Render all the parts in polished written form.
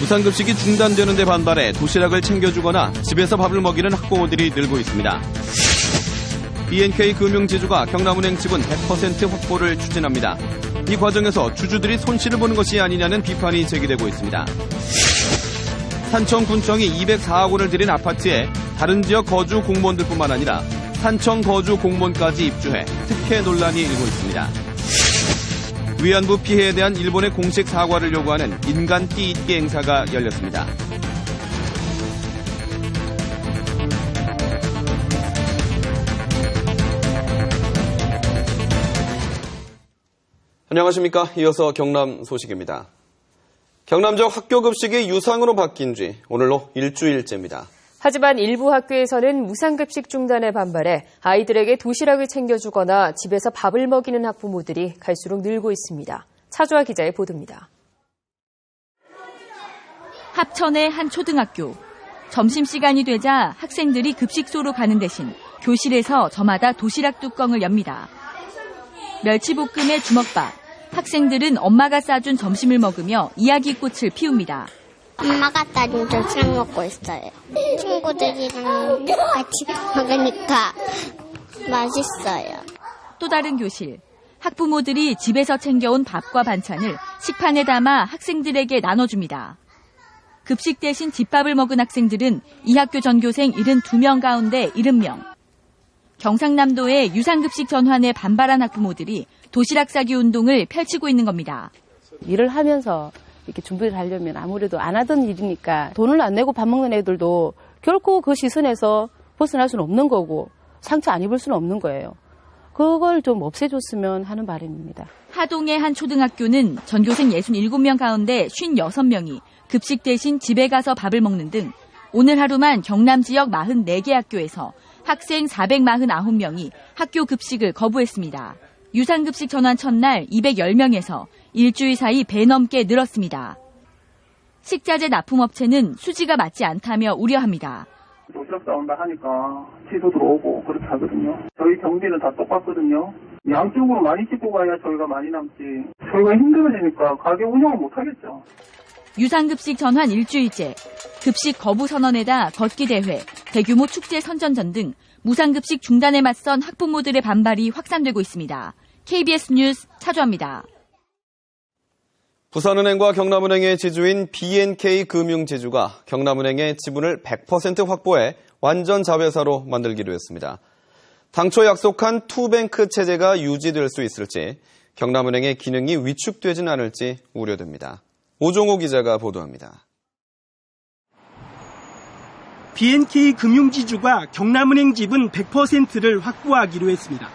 무상급식이 중단되는 데 반발해 도시락을 챙겨주거나 집에서 밥을 먹이는 학부모들이 늘고 있습니다. B&K 금융지주가 경남은행 지분 100% 확보를 추진합니다. 이 과정에서 주주들이 손실을 보는 것이 아니냐는 비판이 제기되고 있습니다. 산청군청이 204억 원을 들인 아파트에 다른 지역 거주 공무원들뿐만 아니라 산청 거주 공무원까지 입주해 특혜 논란이 일고 있습니다. 위안부 피해에 대한 일본의 공식 사과를 요구하는 인간 띠입기 행사가 열렸습니다. 안녕하십니까. 이어서 경남 소식입니다. 경남적 학교 급식이 유상으로 바뀐 지 오늘로 일주일째입니다. 하지만 일부 학교에서는 무상급식 중단에 반발해 아이들에게 도시락을 챙겨주거나 집에서 밥을 먹이는 학부모들이 갈수록 늘고 있습니다. 차주아 기자의 보도입니다. 합천의 한 초등학교. 점심시간이 되자 학생들이 급식소로 가는 대신 교실에서 저마다 도시락 뚜껑을 엽니다. 멸치볶음에 주먹밥. 학생들은 엄마가 싸준 점심을 먹으며 이야기꽃을 피웁니다. 엄마가 싸준 도시락 먹고 있어요. 친구들이랑 같이 먹으니까 맛있어요. 또 다른 교실. 학부모들이 집에서 챙겨온 밥과 반찬을 식판에 담아 학생들에게 나눠줍니다. 급식 대신 집밥을 먹은 학생들은 이 학교 전교생 72명 가운데 70명. 경상남도의 유상급식 전환에 반발한 학부모들이 도시락 싸기 운동을 펼치고 있는 겁니다. 일을 하면서 이렇게 준비를 하려면 아무래도 안 하던 일이니까 돈을 안 내고 밥 먹는 애들도 결코 그 시선에서 벗어날 수는 없는 거고 상처 안 입을 수는 없는 거예요. 그걸 좀 없애줬으면 하는 바람입니다. 하동의 한 초등학교는 전교생 67명 가운데 56명이 급식 대신 집에 가서 밥을 먹는 등 오늘 하루만 경남 지역 44개 학교에서 학생 449명이 학교 급식을 거부했습니다. 유상급식 전환 첫날 210명에서 일주일 사이 배 넘게 늘었습니다. 식자재 납품업체는 수지가 맞지 않다며 우려합니다. 도시락 싸온다 하니까 취소 들어오고 그렇게 하거든요. 저희 경비는 다 똑같거든요. 양쪽으로 많이 싣고 가야 저희가 많이 남지. 저희가 힘들어지니까 가게 운영을 못 하겠죠. 유상급식 전환 일주일째, 급식 거부 선언에다 걷기 대회, 대규모 축제 선전전 등 무상급식 중단에 맞선 학부모들의 반발이 확산되고 있습니다. KBS 뉴스 차주아입니다. 부산은행과 경남은행의 지주인 B&K 금융지주가 경남은행의 지분을 100% 확보해 완전 자회사로 만들기로 했습니다. 당초 약속한 투뱅크 체제가 유지될 수 있을지, 경남은행의 기능이 위축되진 않을지 우려됩니다. 오종호 기자가 보도합니다. B&K 금융지주가 경남은행 지분 100%를 확보하기로 했습니다.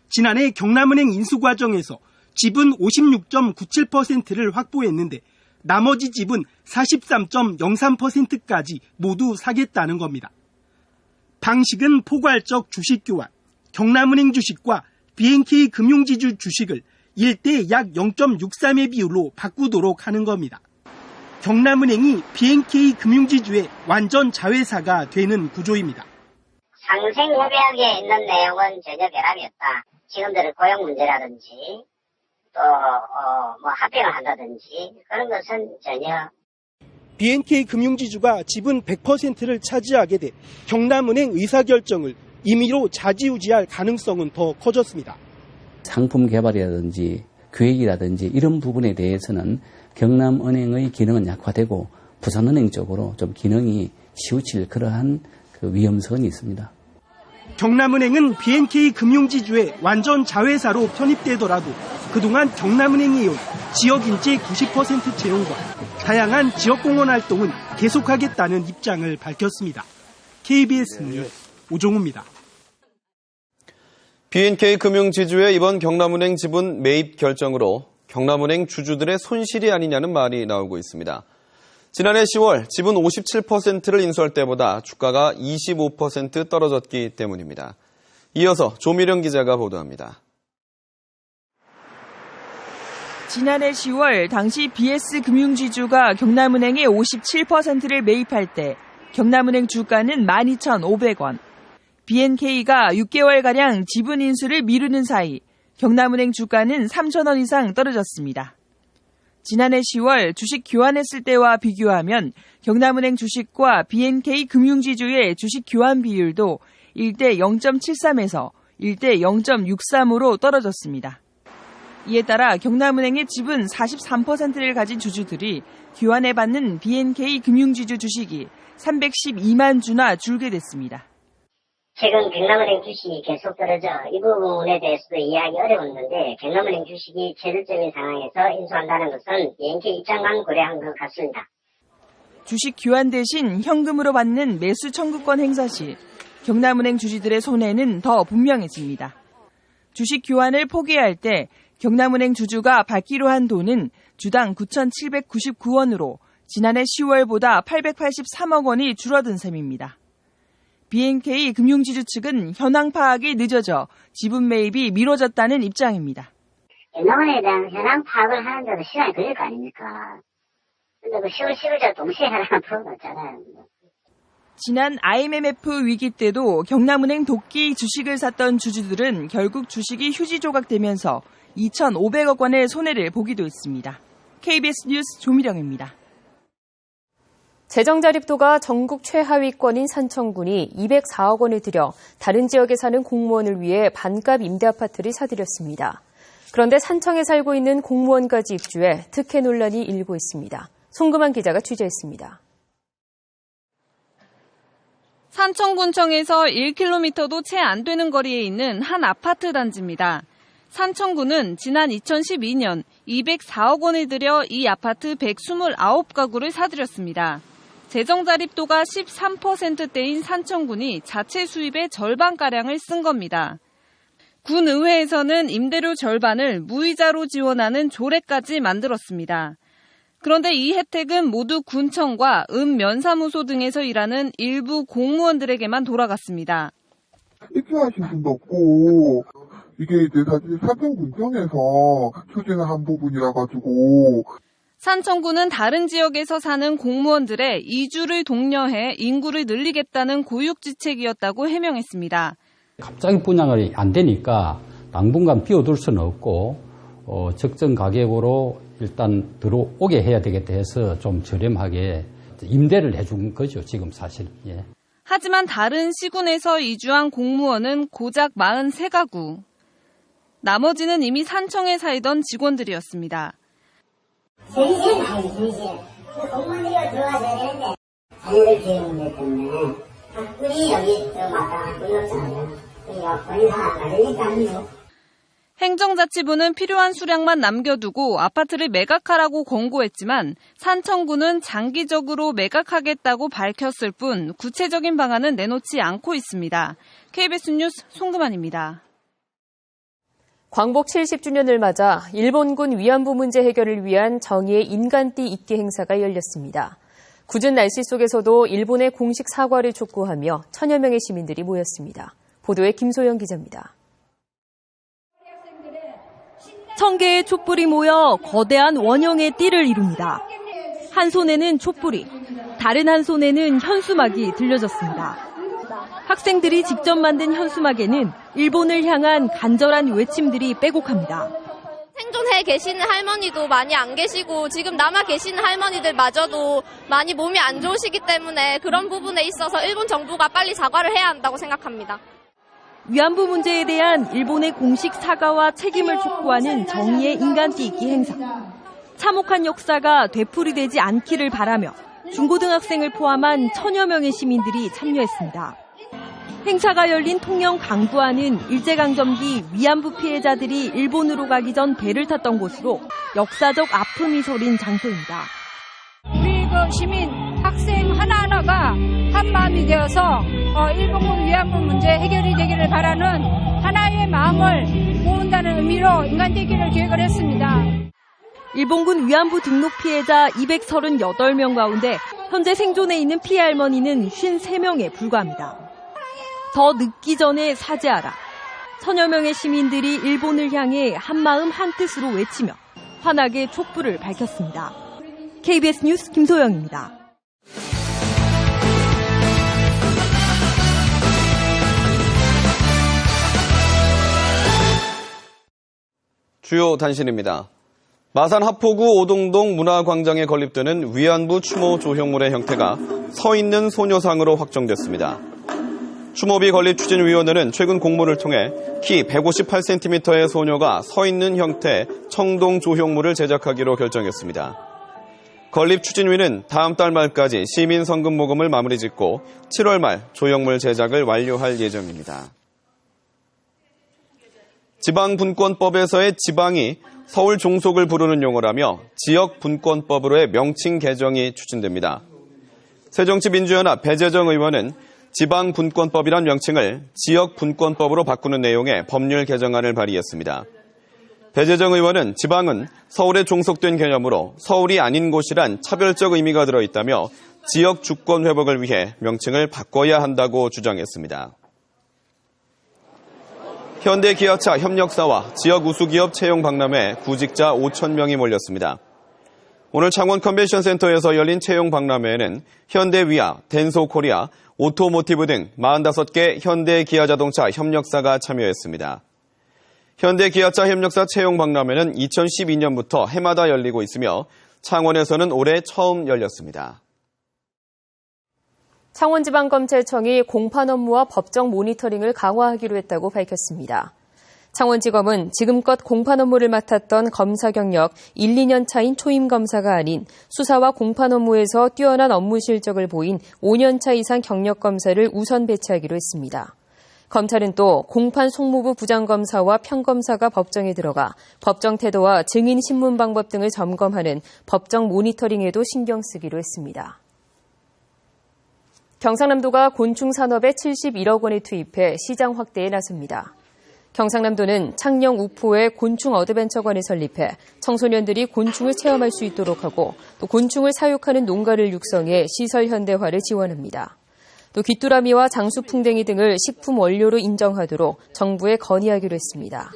지난해 경남은행 인수 과정에서 지분 56.97%를 확보했는데 나머지 지분 43.03%까지 모두 사겠다는 겁니다. 방식은 포괄적 주식 교환, 경남은행 주식과 B&K 금융지주 주식을 1대 약 0.63의 비율로 바꾸도록 하는 겁니다. 경남은행이 B&K 금융지주의 완전 자회사가 되는 구조입니다. 상생협약에 있는 내용은 전혀 변함이 없다. 직원들의 고용 문제라든지 또 합병을 한다든지 그런 것은 전혀. B&K 금융지주가 지분 100%를 차지하게 돼 경남은행 의사결정을 임의로 좌지우지할 가능성은 더 커졌습니다. 상품 개발이라든지 교육이라든지 이런 부분에 대해서는 경남은행의 기능은 약화되고 부산은행 쪽으로 좀 기능이 치우칠 그러한 위험성이 있습니다. 경남은행은 B&K 금융지주의 완전 자회사로 편입되더라도 그동안 경남은행이 해온 지역인재 90% 채용과 다양한 지역공헌 활동은 계속하겠다는 입장을 밝혔습니다. KBS 뉴스 오종우입니다. B&K 금융지주의 이번 경남은행 지분 매입 결정으로 경남은행 주주들의 손실이 아니냐는 말이 나오고 있습니다. 지난해 10월 지분 57%를 인수할 때보다 주가가 25% 떨어졌기 때문입니다. 이어서 조미령 기자가 보도합니다. 지난해 10월 당시 BS 금융지주가 경남은행의 57%를 매입할 때 경남은행 주가는 12,500원. B&K가 6개월가량 지분 인수를 미루는 사이 경남은행 주가는 3,000원 이상 떨어졌습니다. 지난해 10월 주식 교환했을 때와 비교하면 경남은행 주식과 BNK 금융지주의 주식 교환 비율도 1대 0.73에서 1대 0.63으로 떨어졌습니다. 이에 따라 경남은행의 지분 43%를 가진 주주들이 교환해 받는 BNK 금융지주 주식이 312만 주나 줄게 됐습니다. 최근 경남은행 주식이 계속 떨어져 이 부분에 대해서도 이해하기 어려웠는데 경남은행 주식이 최저점인 상황에서 인수한다는 것은 BNK 입장만 고려한 것 같습니다. 주식 교환 대신 현금으로 받는 매수 청구권 행사 시 경남은행 주주들의 손해는 더 분명해집니다. 주식 교환을 포기할 때 경남은행 주주가 받기로 한 돈은 주당 9,799원으로 지난해 10월보다 883억 원이 줄어든 셈입니다. BNK 금융지주 측은 현황 파악이 늦어져 지분 매입이 미뤄졌다는 입장입니다. 경남은행에 대한 현황 파악을 하는데도 시간이 걸릴 거 아닙니까? 근데 그 10월 10일자 동시에 하라는 프로가 없잖아요. 지난 IMF 위기 때도 경남은행 도끼 주식을 샀던 주주들은 결국 주식이 휴지 조각되면서 2,500억 원의 손해를 보기도 했습니다. KBS 뉴스 조미령입니다. 재정자립도가 전국 최하위권인 산청군이 204억 원을 들여 다른 지역에 사는 공무원을 위해 반값 임대아파트를 사들였습니다. 그런데 산청에 살고 있는 공무원까지 입주해 특혜 논란이 일고 있습니다. 송금환 기자가 취재했습니다. 산청군청에서 1km도 채 안 되는 거리에 있는 한 아파트 단지입니다. 산청군은 지난 2012년 204억 원을 들여 이 아파트 129가구를 사들였습니다. 재정자립도가 13%대인 산청군이 자체 수입의 절반가량을 쓴 겁니다. 군의회에서는 임대료 절반을 무이자로 지원하는 조례까지 만들었습니다. 그런데 이 혜택은 모두 군청과 읍면사무소 등에서 일하는 일부 공무원들에게만 돌아갔습니다. 입주하신 분도 없고 이게 이제 사실 산청군청에서 추진을 한 부분이라 가지고 산청군은 다른 지역에서 사는 공무원들의 이주를 독려해 인구를 늘리겠다는 고육지책이었다고 해명했습니다. 갑자기 분양이 안 되니까 당분간 비워둘 수는 없고 적정 가격으로 일단 들어오게 해야 되겠다 해서 좀 저렴하게 임대를 해준 거죠, 지금 사실. 예. 하지만 다른 시군에서 이주한 공무원은 고작 43가구. 나머지는 이미 산청에 살던 직원들이었습니다. 전시는 아니지, 전시. 공무원들이 들어와줘야 되는데 자녀들 교육 문제 때문에 학군이 여기 들어갔다가 끊었잖아요. 그러니까 권리가 안 가니까요. 행정자치부는 필요한 수량만 남겨두고 아파트를 매각하라고 권고했지만 산청구는 장기적으로 매각하겠다고 밝혔을 뿐 구체적인 방안은 내놓지 않고 있습니다. KBS 뉴스 송금환입니다. 광복 70주년을 맞아 일본군 위안부 문제 해결을 위한 정의의 인간띠 잇기 행사가 열렸습니다. 궂은 날씨 속에서도 일본의 공식 사과를 촉구하며 천여 명의 시민들이 모였습니다. 보도에 김소영 기자입니다. 1000개의 촛불이 모여 거대한 원형의 띠를 이룹니다. 한 손에는 촛불이, 다른 한 손에는 현수막이 들려졌습니다. 학생들이 직접 만든 현수막에는 일본을 향한 간절한 외침들이 빼곡합니다. 생존해 계시는 할머니도 많이 안 계시고 지금 남아 계시는 할머니들마저도 많이 몸이 안 좋으시기 때문에 그런 부분에 있어서 일본 정부가 빨리 사과를 해야 한다고 생각합니다. 위안부 문제에 대한 일본의 공식 사과와 책임을 촉구하는 정의의 인간띠 잇기 행사. 참혹한 역사가 되풀이되지 않기를 바라며 중고등학생을 포함한 천여 명의 시민들이 참여했습니다. 행사가 열린 통영 강구안은 일제강점기 위안부 피해자들이 일본으로 가기 전 배를 탔던 곳으로 역사적 아픔이 서린 장소입니다. 우리 시민, 학생 하나하나가 한마음이 되어서 일본군 위안부 문제 해결이 되기를 바라는 하나의 마음을 모은다는 의미로 인간되기를 계획을 했습니다. 일본군 위안부 등록 피해자 238명 가운데 현재 생존해 있는 피해 할머니는 53명에 불과합니다. 더 늦기 전에 사죄하라. 천여 명의 시민들이 일본을 향해 한마음 한뜻으로 외치며 환하게 촛불을 밝혔습니다. KBS 뉴스 김소영입니다. 주요 단신입니다. 마산 하포구 오동동 문화광장에 건립되는 위안부 추모 조형물의 형태가 서 있는 소녀상으로 확정됐습니다. 추모비 건립 추진위원회는 최근 공모를 통해 키 158cm의 소녀가 서 있는 형태의 청동 조형물을 제작하기로 결정했습니다. 건립 추진위는 다음 달 말까지 시민 성금 모금을 마무리 짓고 7월 말 조형물 제작을 완료할 예정입니다. 지방분권법에서의 지방이 서울 종속을 부르는 용어라며 지역분권법으로의 명칭 개정이 추진됩니다. 새정치민주연합 배재정 의원은 지방분권법이란 명칭을 지역분권법으로 바꾸는 내용의 법률 개정안을 발의했습니다. 배재정 의원은 지방은 서울에 종속된 개념으로 서울이 아닌 곳이란 차별적 의미가 들어있다며 지역 주권 회복을 위해 명칭을 바꿔야 한다고 주장했습니다. 현대기아차 협력사와 지역 우수기업 채용 박람회에 구직자 5,000명이 몰렸습니다. 오늘 창원 컨벤션센터에서 열린 채용 박람회에는 현대위아, 덴소코리아, 오토모티브 등 45개 현대기아자동차 협력사가 참여했습니다. 현대기아차 협력사 채용 박람회는 2012년부터 해마다 열리고 있으며 창원에서는 올해 처음 열렸습니다. 창원지방검찰청이 공판 업무와 법정 모니터링을 강화하기로 했다고 밝혔습니다. 창원지검은 지금껏 공판 업무를 맡았던 검사 경력 1, 2년 차인 초임 검사가 아닌 수사와 공판 업무에서 뛰어난 업무 실적을 보인 5년 차 이상 경력 검사를 우선 배치하기로 했습니다. 검찰은 또 공판 송무부 부장검사와 평검사가 법정에 들어가 법정 태도와 증인 신문 방법 등을 점검하는 법정 모니터링에도 신경 쓰기로 했습니다. 경상남도가 곤충 산업에 71억 원을 투입해 시장 확대에 나섭니다. 경상남도는 창녕 우포에 곤충 어드벤처관을 설립해 청소년들이 곤충을 체험할 수 있도록 하고 또 곤충을 사육하는 농가를 육성해 시설 현대화를 지원합니다. 또 귀뚜라미와 장수풍뎅이 등을 식품 원료로 인정하도록 정부에 건의하기로 했습니다.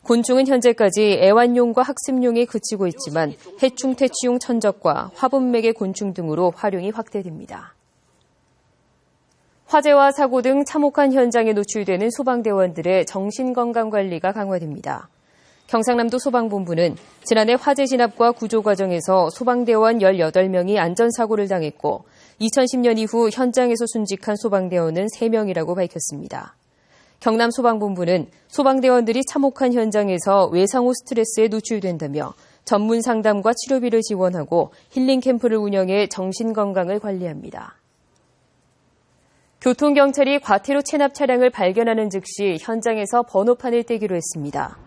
곤충은 현재까지 애완용과 학습용에 그치고 있지만 해충 퇴치용 천적과 화분맥의 곤충 등으로 활용이 확대됩니다. 화재와 사고 등 참혹한 현장에 노출되는 소방대원들의 정신건강관리가 강화됩니다. 경상남도 소방본부는 지난해 화재 진압과 구조 과정에서 소방대원 18명이 안전사고를 당했고 2010년 이후 현장에서 순직한 소방대원은 3명이라고 밝혔습니다. 경남소방본부는 소방대원들이 참혹한 현장에서 외상후 스트레스에 노출된다며 전문 상담과 치료비를 지원하고 힐링 캠프를 운영해 정신건강을 관리합니다. 교통경찰이 과태료 체납 차량을 발견하는 즉시 현장에서 번호판을 떼기로 했습니다.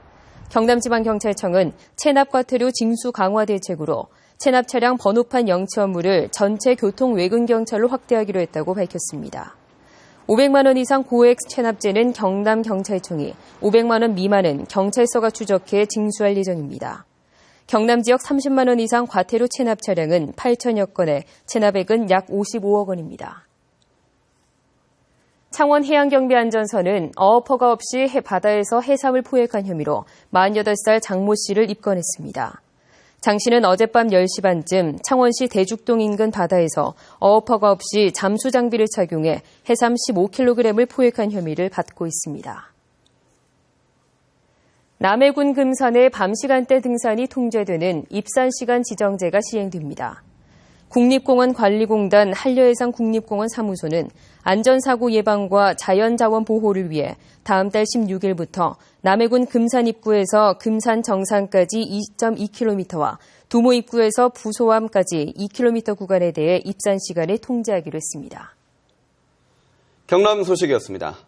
경남지방경찰청은 체납과태료 징수 강화 대책으로 체납 차량 번호판 영치 업무를 전체 교통외근경찰로 확대하기로 했다고 밝혔습니다. 500만 원 이상 고액 체납제는 경남경찰청이, 500만 원 미만은 경찰서가 추적해 징수할 예정입니다. 경남 지역 30만 원 이상 과태료 체납 차량은 8천여 건에 체납액은 약 55억 원입니다. 창원 해양경비안전서는 어업허가 없이 바다에서 해삼을 포획한 혐의로 48살 장모 씨를 입건했습니다. 장 씨는 어젯밤 10시 반쯤 창원시 대죽동 인근 바다에서 어업허가 없이 잠수 장비를 착용해 해삼 15kg을 포획한 혐의를 받고 있습니다. 남해군 금산의 밤 시간대 등산이 통제되는 입산시간 지정제가 시행됩니다. 국립공원관리공단 한려해상 국립공원 사무소는 안전사고 예방과 자연자원 보호를 위해 다음 달 16일부터 남해군 금산 입구에서 금산 정상까지 2.2km와 두모 입구에서 부소암까지 2km 구간에 대해 입산 시간을 통제하기로 했습니다. 경남 소식이었습니다.